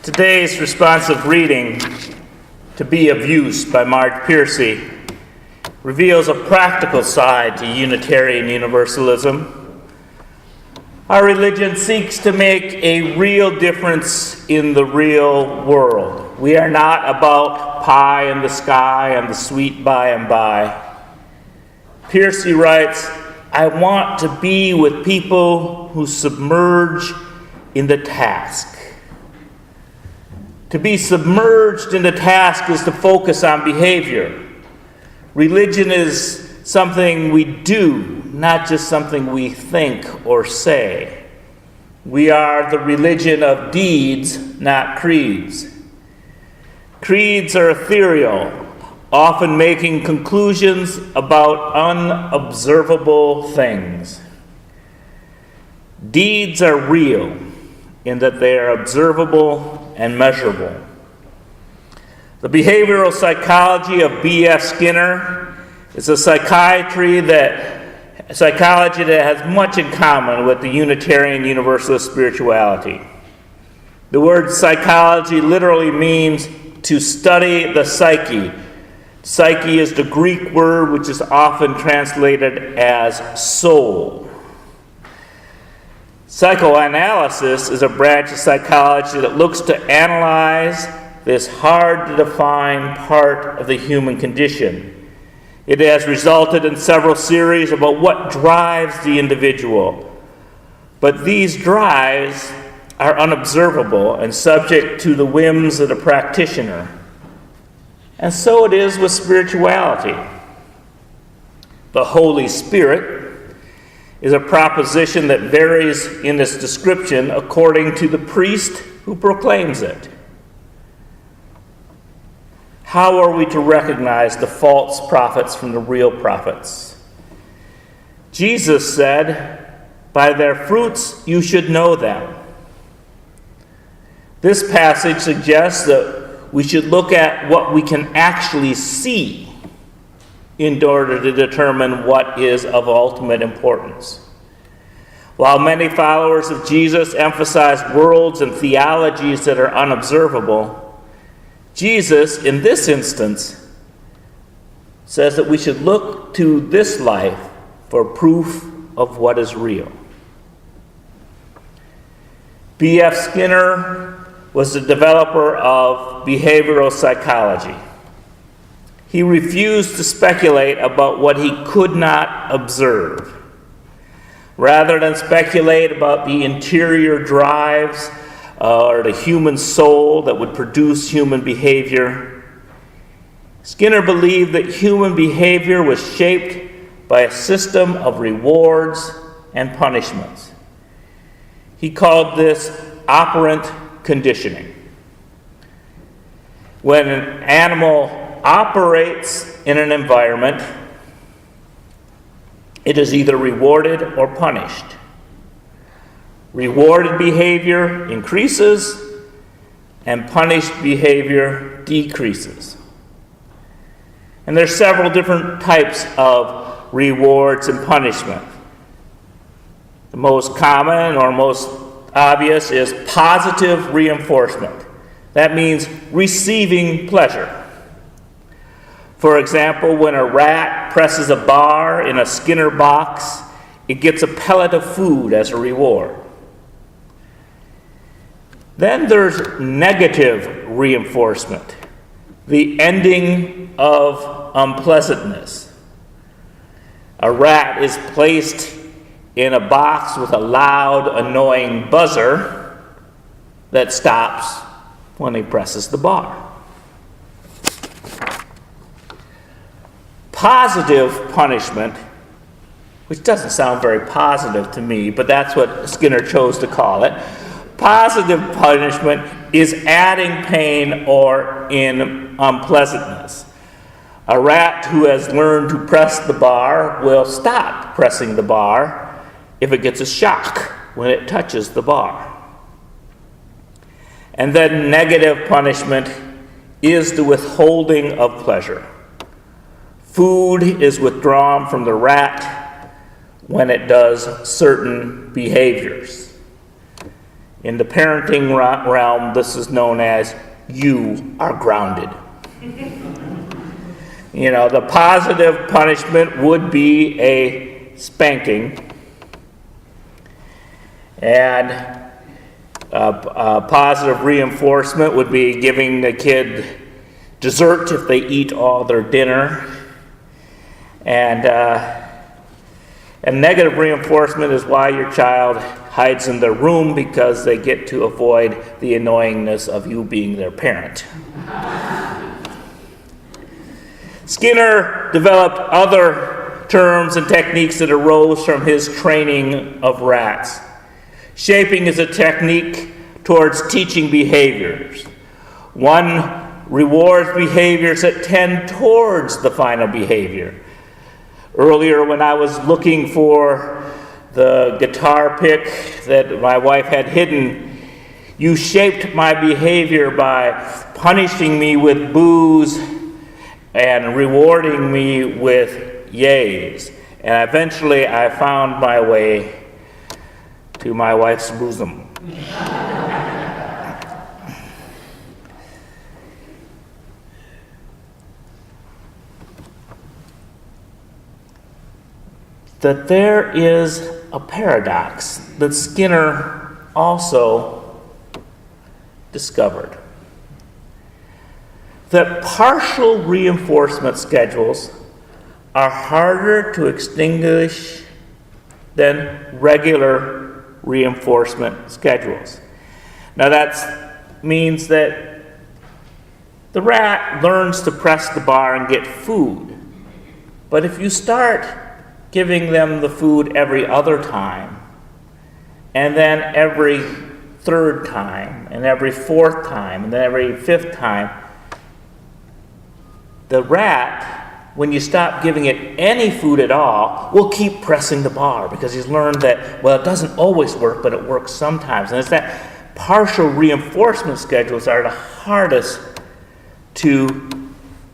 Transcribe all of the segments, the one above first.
Today's responsive reading, To Be of Use by Marge Piercy, reveals a practical side to Unitarian Universalism. Our religion seeks to make a real difference in the real world. We are not about pie in the sky and the sweet by and by. Piercy writes, I want to be with people who submerge in the task. To be submerged in the task is to focus on behavior. Religion is something we do, not just something we think or say. We are the religion of deeds, not creeds. Creeds are ethereal, often making conclusions about unobservable things. Deeds are real in that they are observable and measurable. The behavioral psychology of B.F. Skinner is a psychology that has much in common with the Unitarian Universalist spirituality. The word psychology literally means to study the psyche. Psyche is the Greek word which is often translated as soul. Psychoanalysis is a branch of psychology that looks to analyze this hard-to-define part of the human condition. It has resulted in several series about what drives the individual. But these drives are unobservable and subject to the whims of the practitioner. And so it is with spirituality. The Holy Spirit is a proposition that varies in its description according to the priest who proclaims it. How are we to recognize the false prophets from the real prophets? Jesus said, "By their fruits you should know them." This passage suggests that we should look at what we can actually see in order to determine what is of ultimate importance. While many followers of Jesus emphasize worlds and theologies that are unobservable, Jesus, in this instance, says that we should look to this life for proof of what is real. B.F. Skinner was the developer of behavioral psychology. He refused to speculate about what he could not observe. Rather than speculate about the interior drives or the human soul that would produce human behavior, Skinner believed that human behavior was shaped by a system of rewards and punishments. He called this operant conditioning. When an animal operates in an environment, it is either rewarded or punished. Rewarded behavior increases and punished behavior decreases. And there's several different types of rewards and punishment. The most common or most obvious is positive reinforcement. That means receiving pleasure. For example, when a rat presses a bar in a Skinner box, it gets a pellet of food as a reward. Then there's negative reinforcement, the ending of unpleasantness. A rat is placed in a box with a loud, annoying buzzer that stops when he presses the bar. Positive punishment, which doesn't sound very positive to me, but that's what Skinner chose to call it. Positive punishment is adding pain or in unpleasantness. A rat who has learned to press the bar will stop pressing the bar if it gets a shock when it touches the bar. And then negative punishment is the withholding of pleasure. Food is withdrawn from the rat when it does certain behaviors. In the parenting realm, this is known as "you are grounded." The positive punishment would be a spanking, and positive reinforcement would be giving the kid dessert if they eat all their dinner, and negative reinforcement is why your child hides in their room, because they get to avoid the annoyingness of you being their parent. Skinner developed other terms and techniques that arose from his training of rats. Shaping is a technique towards teaching behaviors. One rewards behaviors that tend towards the final behavior. Earlier, when I was looking for the guitar pick that my wife had hidden, you shaped my behavior by punishing me with boos and rewarding me with yays. And eventually I found my way to my wife's bosom. That there is a paradox that Skinner also discovered. That partial reinforcement schedules are harder to extinguish than regular reinforcement schedules. Now that means that the rat learns to press the bar and get food. But if you start giving them the food every other time, and then every third time, and every fourth time, and then every fifth time, the rat, when you stop giving it any food at all, will keep pressing the bar, because he's learned that, well, it doesn't always work, but it works sometimes. And it's that partial reinforcement schedules are the hardest to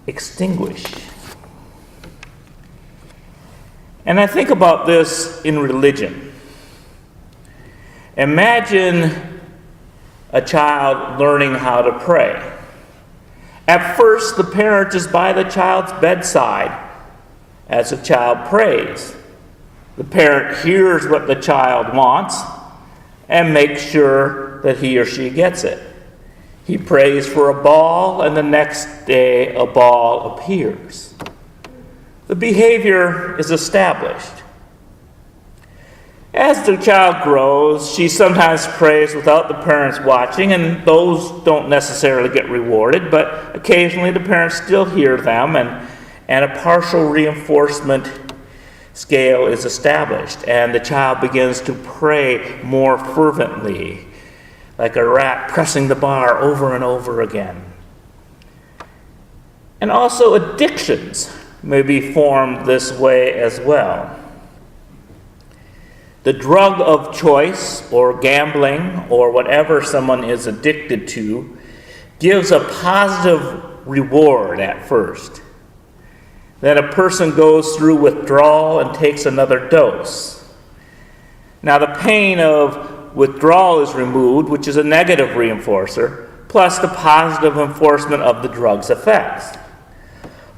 extinguish. And I think about this in religion. Imagine a child learning how to pray. At first, the parent is by the child's bedside as the child prays. The parent hears what the child wants and makes sure that he or she gets it. He prays for a ball, and the next day a ball appears. The behavior is established. As the child grows, she sometimes prays without the parents watching, and those don't necessarily get rewarded, but occasionally the parents still hear them, and a partial reinforcement scale is established, and the child begins to pray more fervently, like a rat pressing the bar over and over again. And also addictions may be formed this way as well. The drug of choice, or gambling, or whatever someone is addicted to, gives a positive reward at first. Then a person goes through withdrawal and takes another dose. Now the pain of withdrawal is removed, which is a negative reinforcer, plus the positive enforcement of the drug's effects.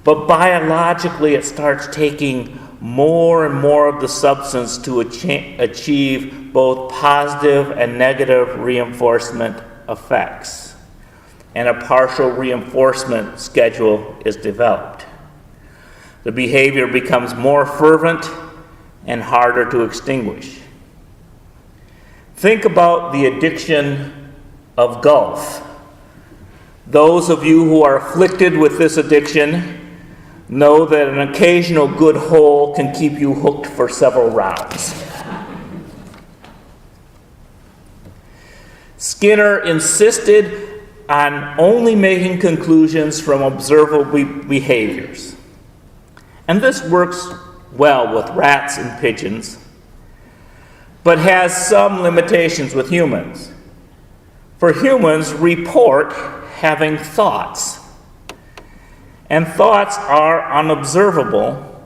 But biologically, it starts taking more and more of the substance to achieve both positive and negative reinforcement effects. And a partial reinforcement schedule is developed. The behavior becomes more fervent and harder to extinguish. Think about the addiction of golf. Those of you who are afflicted with this addiction know that an occasional good hole can keep you hooked for several rounds. Skinner insisted on only making conclusions from observable behaviors. And this works well with rats and pigeons, but has some limitations with humans. For humans, report having thoughts. And thoughts are unobservable,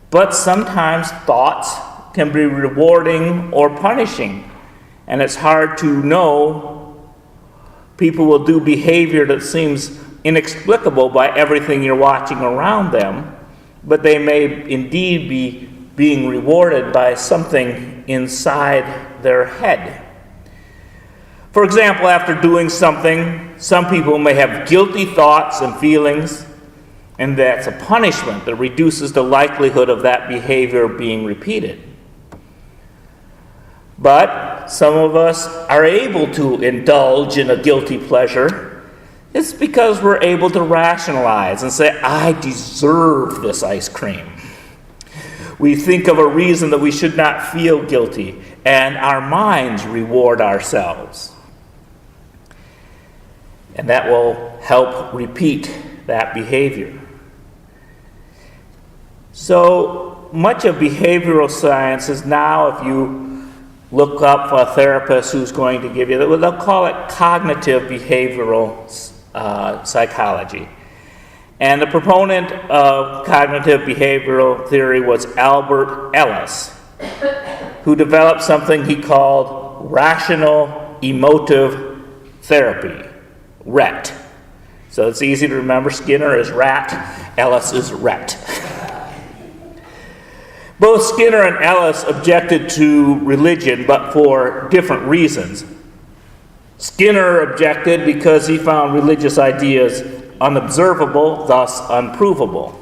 but sometimes thoughts can be rewarding or punishing. and it's hard to know. People will do behavior that seems inexplicable by everything you're watching around them, but they may indeed be being rewarded by something inside their head. For example, after doing something, some people may have guilty thoughts and feelings, and that's a punishment that reduces the likelihood of that behavior being repeated. But some of us are able to indulge in a guilty pleasure. It's because we're able to rationalize and say, I deserve this ice cream. We think of a reason that we should not feel guilty, and our minds reward ourselves. And that will help repeat that behavior. So much of behavioral science is now, if you look up a therapist who's going to give you, they'll call it cognitive behavioral psychology. And the proponent of cognitive behavioral theory was Albert Ellis, who developed something he called rational emotive therapy, RET. So it's easy to remember. Skinner is rat, Ellis is RET. Both Skinner and Ellis objected to religion, but for different reasons. Skinner objected because he found religious ideas unobservable, thus unprovable.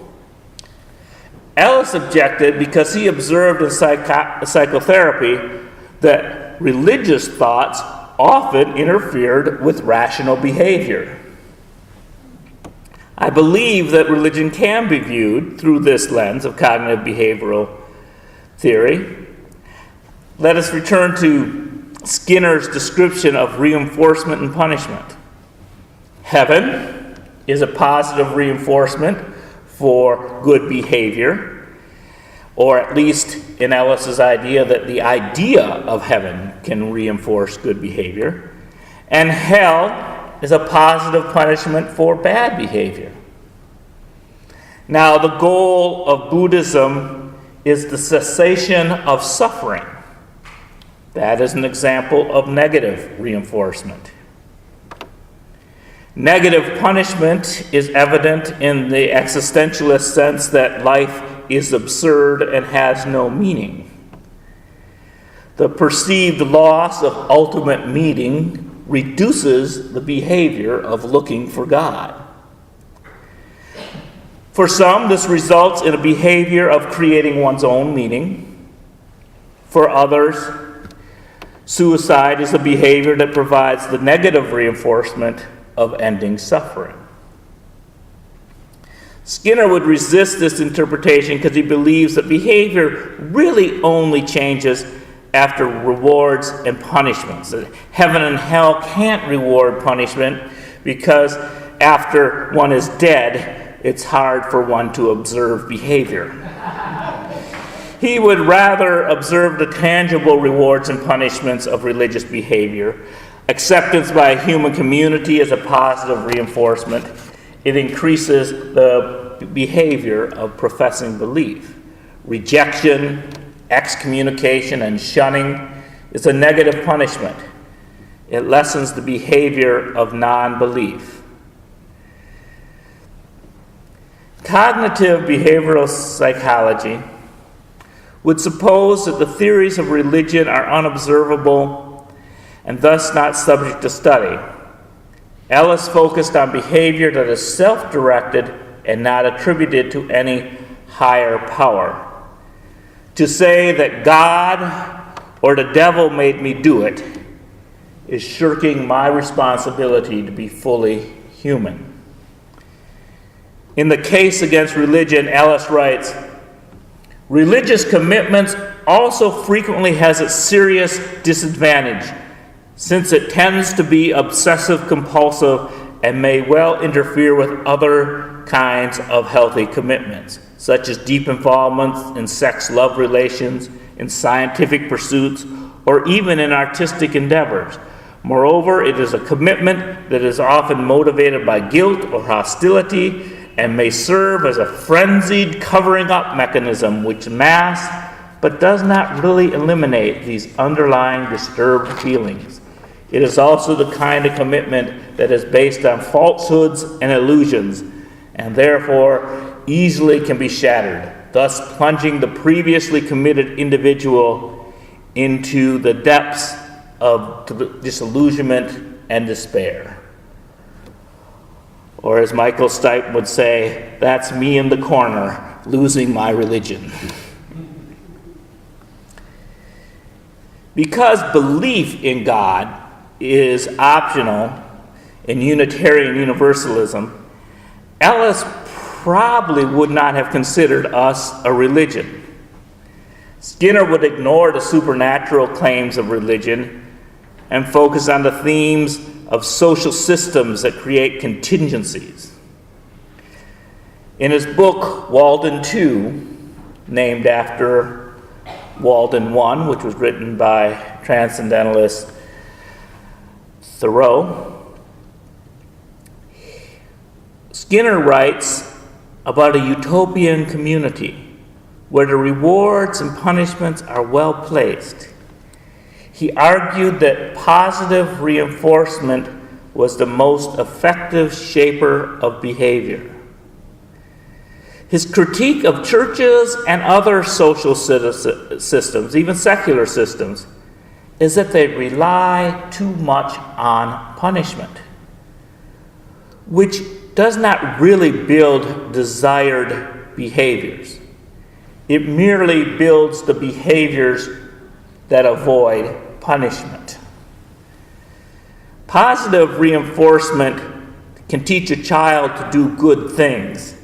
Ellis objected because he observed in psychotherapy that religious thoughts often interfered with rational behavior. I believe that religion can be viewed through this lens of cognitive behavioral theory. Let us return to Skinner's description of reinforcement and punishment. Heaven is a positive reinforcement for good behavior, or at least in Ellis's idea that the idea of heaven can reinforce good behavior. And hell is a positive punishment for bad behavior. Now, the goal of Buddhism is the cessation of suffering. That is an example of negative reinforcement. Negative punishment is evident in the existentialist sense that life is absurd and has no meaning. The perceived loss of ultimate meaning reduces the behavior of looking for God. For some, this results in a behavior of creating one's own meaning. For others, suicide is a behavior that provides the negative reinforcement of ending suffering. Skinner would resist this interpretation because he believes that behavior really only changes after rewards and punishments. That heaven and hell can't reward punishment because after one is dead, it's hard for one to observe behavior. He would rather observe the tangible rewards and punishments of religious behavior. Acceptance by a human community is a positive reinforcement. It increases the behavior of professing belief. Rejection, excommunication, and shunning is a negative punishment. It lessens the behavior of non-belief. Cognitive behavioral psychology would suppose that the theories of religion are unobservable and thus not subject to study. Ellis focused on behavior that is self-directed and not attributed to any higher power. To say that God or the devil made me do it is shirking my responsibility to be fully human. In the case against religion, Ellis writes, religious commitments also frequently has a serious disadvantage, since it tends to be obsessive-compulsive and may well interfere with other kinds of healthy commitments, such as deep involvement in sex-love relations, in scientific pursuits, or even in artistic endeavors. Moreover, it is a commitment that is often motivated by guilt or hostility and may serve as a frenzied covering-up mechanism which masks but does not really eliminate these underlying disturbed feelings. It is also the kind of commitment that is based on falsehoods and illusions, and therefore easily can be shattered, thus plunging the previously committed individual into the depths of disillusionment and despair. Or as Michael Stipe would say, that's me in the corner, losing my religion. Because belief in God is optional in Unitarian Universalism, Ellis probably would not have considered us a religion. Skinner would ignore the supernatural claims of religion and focus on the themes of social systems that create contingencies. In his book, Walden 2, named after Walden 1, which was written by Transcendentalist Thoreau, Skinner writes about a utopian community where the rewards and punishments are well placed. He argued that positive reinforcement was the most effective shaper of behavior. His critique of churches and other social systems, even secular systems, is that they rely too much on punishment, which does not really build desired behaviors. It merely builds the behaviors that avoid punishment. Positive reinforcement can teach a child to do good things.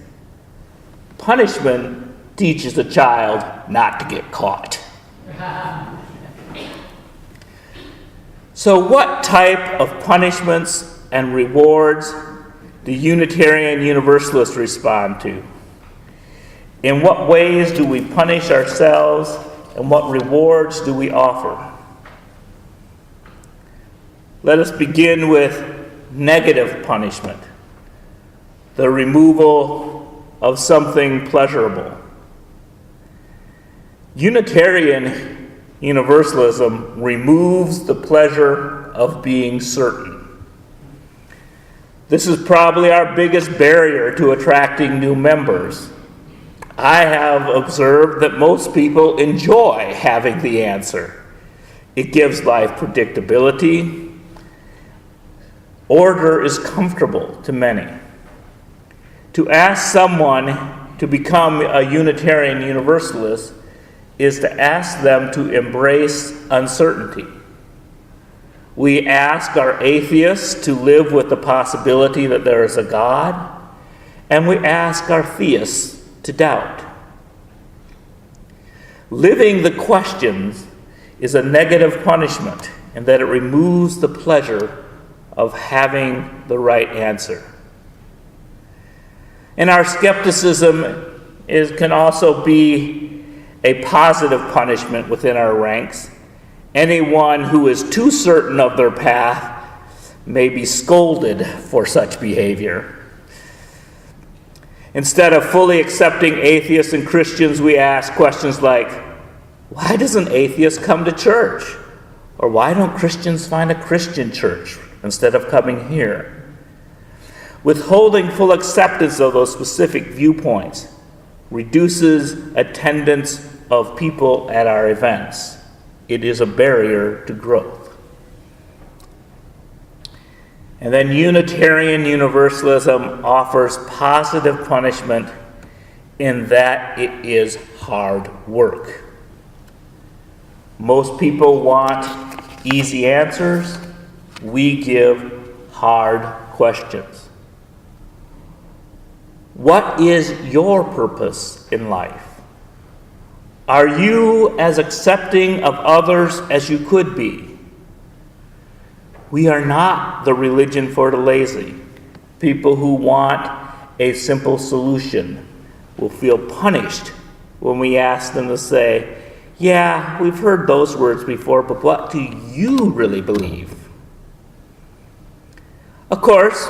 Punishment teaches a child not to get caught. So what type of punishments and rewards do Unitarian Universalists respond to? In what ways do we punish ourselves, and what rewards do we offer? Let us begin with negative punishment, the removal of something pleasurable. Unitarian Universalism removes the pleasure of being certain. This is probably our biggest barrier to attracting new members. I have observed that most people enjoy having the answer. It gives life predictability. Order is comfortable to many. To ask someone to become a Unitarian Universalist is to ask them to embrace uncertainty. We ask our atheists to live with the possibility that there is a God, and we ask our theists to doubt. Living the questions is a negative punishment in that it removes the pleasure of having the right answer. And our skepticism can also be a positive punishment within our ranks. Anyone who is too certain of their path may be scolded for such behavior. Instead of fully accepting atheists and Christians, we ask questions like, why does an atheist come to church? Or why don't Christians find a Christian church instead of coming here? Withholding full acceptance of those specific viewpoints reduces attendance of people at our events. It is a barrier to growth. And then Unitarian Universalism offers positive punishment in that it is hard work. Most people want easy answers. We give hard questions. What is your purpose in life? Are you as accepting of others as you could be? We are not the religion for the lazy. People who want a simple solution will feel punished when we ask them to say, yeah, we've heard those words before, but what do you really believe? Of course,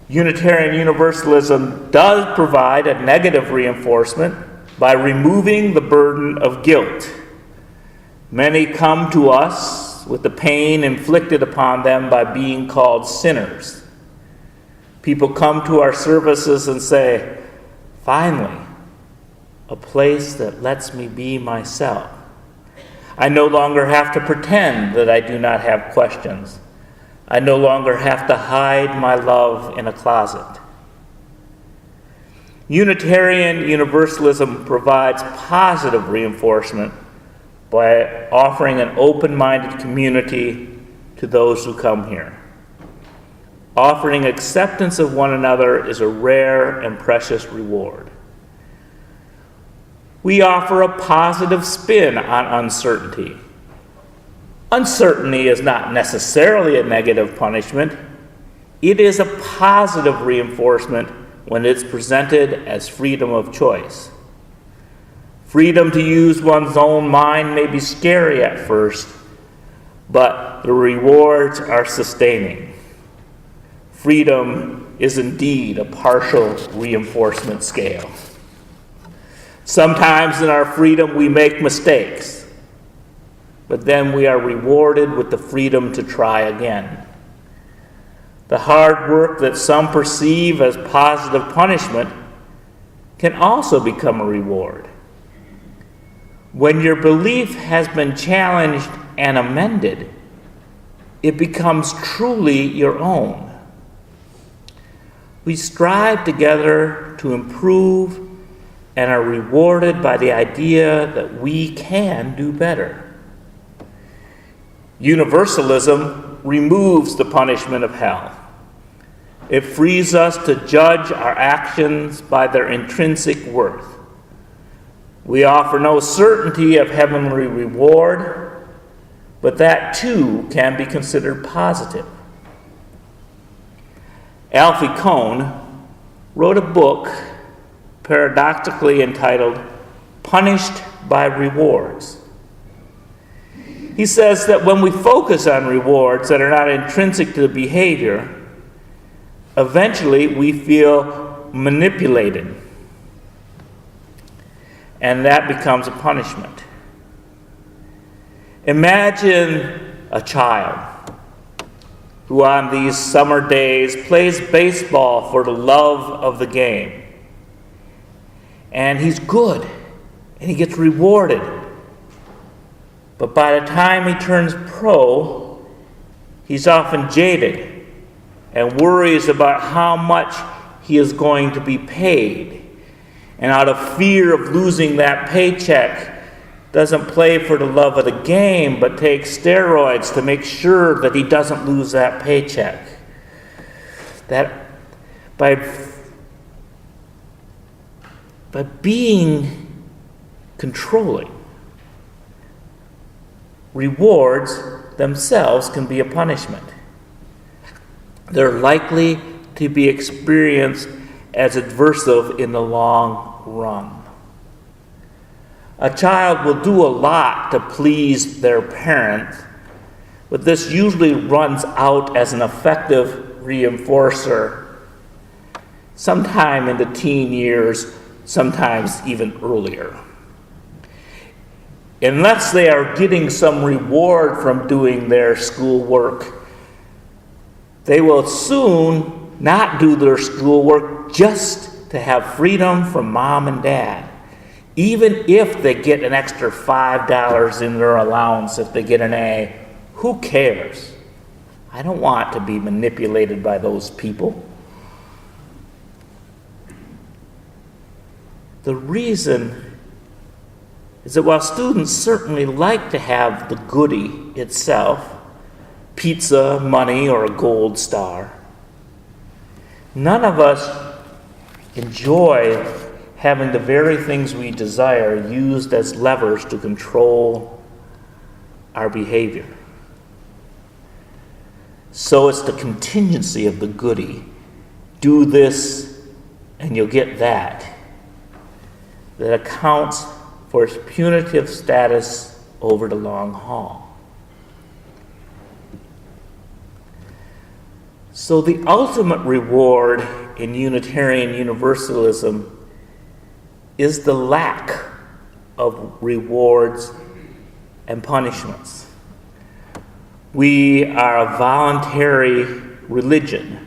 Unitarian Universalism does provide a negative reinforcement by removing the burden of guilt. Many come to us with the pain inflicted upon them by being called sinners. People come to our services and say, "Finally, a place that lets me be myself. I no longer have to pretend that I do not have questions. I no longer have to hide my love in a closet." Unitarian Universalism provides positive reinforcement by offering an open-minded community to those who come here. Offering acceptance of one another is a rare and precious reward. We offer a positive spin on uncertainty. Uncertainty is not necessarily a negative punishment. It is a positive reinforcement when it's presented as freedom of choice. Freedom to use one's own mind may be scary at first, but the rewards are sustaining. Freedom is indeed a partial reinforcement scale. Sometimes in our freedom we make mistakes, but then we are rewarded with the freedom to try again. The hard work that some perceive as positive punishment can also become a reward. When your belief has been challenged and amended, it becomes truly your own. We strive together to improve and are rewarded by the idea that we can do better. Universalism removes the punishment of hell. It frees us to judge our actions by their intrinsic worth. We offer no certainty of heavenly reward, but that too can be considered positive. Alfie Kohn wrote a book paradoxically entitled "Punished by Rewards." He says that when we focus on rewards that are not intrinsic to the behavior, eventually we feel manipulated, and that becomes a punishment. Imagine a child who on these summer days plays baseball for the love of the game. And he's good, and he gets rewarded. But by the time he turns pro, he's often jaded and worries about how much he is going to be paid. And out of fear of losing that paycheck, doesn't play for the love of the game, but takes steroids to make sure that he doesn't lose that paycheck. That by being controlling, rewards themselves can be a punishment. They're likely to be experienced as adversive in the long run. A child will do a lot to please their parent, but this usually runs out as an effective reinforcer sometime in the teen years, sometimes even earlier. Unless they are getting some reward from doing their schoolwork, they will soon not do their schoolwork just to have freedom from mom and dad. Even if they get an extra $5 in their allowance if they get an A, who cares? I don't want to be manipulated by those people. The reason is that while students certainly like to have the goodie itself, pizza, money, or a gold star, none of us enjoy having the very things we desire used as levers to control our behavior. So it's the contingency of the goodie. Do this and you'll get that accounts for its punitive status over the long haul. So the ultimate reward in Unitarian Universalism is the lack of rewards and punishments. We are a voluntary religion,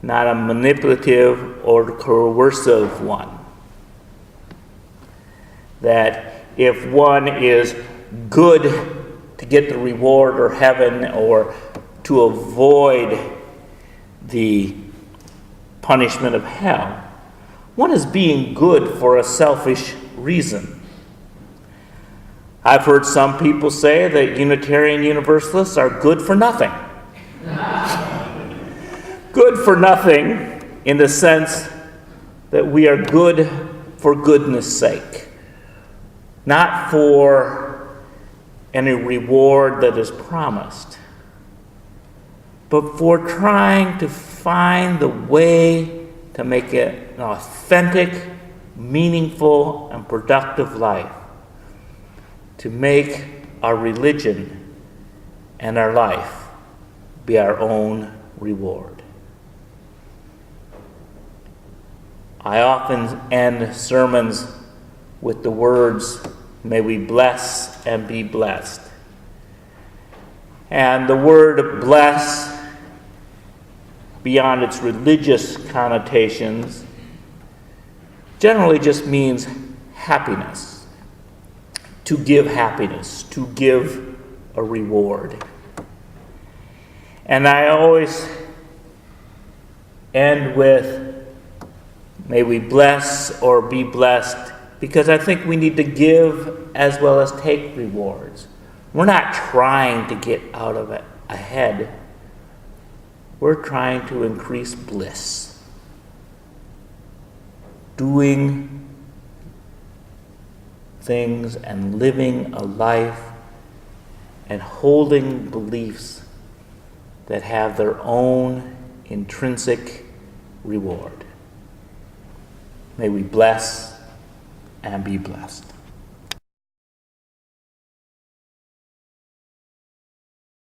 not a manipulative or coercive one. That if one is good to get the reward or heaven, or to avoid the punishment of hell, one is being good for a selfish reason. I've heard some people say that Unitarian Universalists are good for nothing. Good for nothing in the sense that we are good for goodness sake, not for any reward that is promised, but for trying to find the way to make it an authentic, meaningful, and productive life, to make our religion and our life be our own reward. I often end sermons with the words, "May we bless and be blessed." And the word bless, beyond its religious connotations, generally just means happiness. To give happiness, to give a reward. And I always end with, "May we bless or be blessed," because I think we need to give as well as take rewards. We're not trying to get out of it ahead. We're trying to increase bliss. Doing things and living a life and holding beliefs that have their own intrinsic reward. May we bless and be blessed.